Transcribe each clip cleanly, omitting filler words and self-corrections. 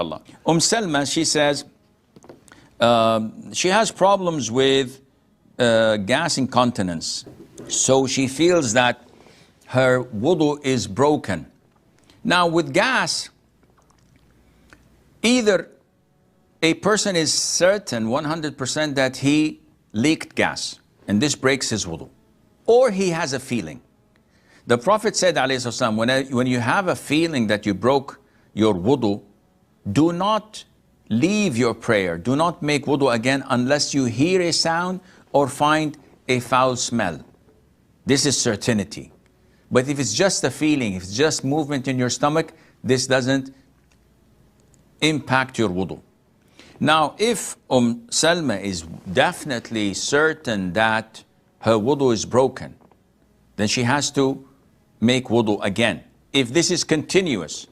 Allah. Salma, she says, she has problems with gas incontinence. So she feels that her wudu is broken. Now with gas, either a person is certain 100% that he leaked gas, and this breaks his wudu, or he has a feeling. The Prophet said, ﷺ, when you have a feeling that you broke your wudu, do not leave your prayer. Do not make wudu again unless you hear a sound or find a foul smell. This is certainty. But if it's just a feeling, if it's just movement in your stomach, this doesn't impact your wudu. Now, if Salma is definitely certain that her wudu is broken, then she has to make wudu again. If this is continuous,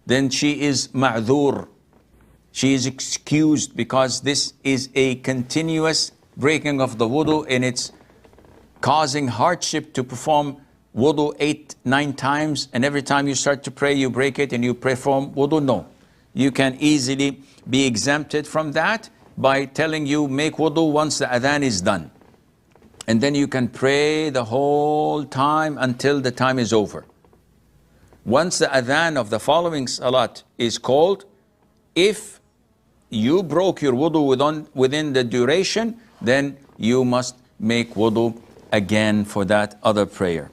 then she is ma'dhur. She is excused because this is a continuous breaking of the wudu, and it's causing hardship to perform wudu 8-9 times, and every time you start to pray, you break it and you perform wudu. No. You can easily be exempted from that by telling you make wudu once the adhan is done. And then you can pray the whole time until the time is over. Once the adhan of the following salat is called, if you broke your wudu within the duration, then you must make wudu again for that other prayer.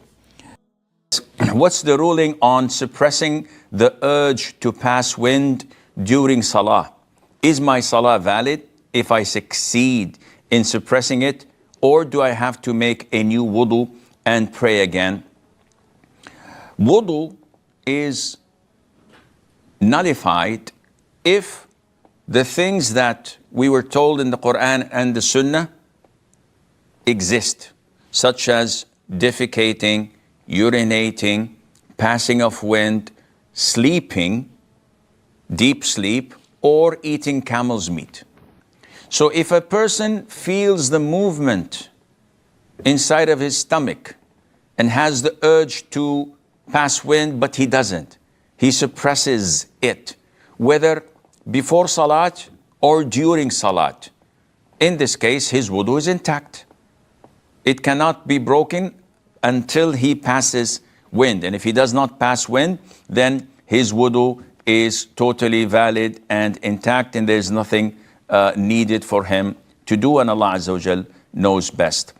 What's the ruling on suppressing the urge to pass wind during salah? Is my salah valid if I succeed in suppressing it, or do I have to make a new wudu and pray again? Wudu is nullified if the things that we were told in the Quran and the Sunnah exist, such as defecating, urinating, passing of wind, sleeping, deep sleep, or eating camel's meat. So if a person feels the movement inside of his stomach and has the urge to pass wind, but he doesn't, he suppresses it, whether before salat or during salat. In this case, his wudu is intact. It cannot be broken until he passes wind. And if he does not pass wind, then his wudu is totally valid and intact, and there's nothing needed for him to do, and Allah Azza wa Jal knows best.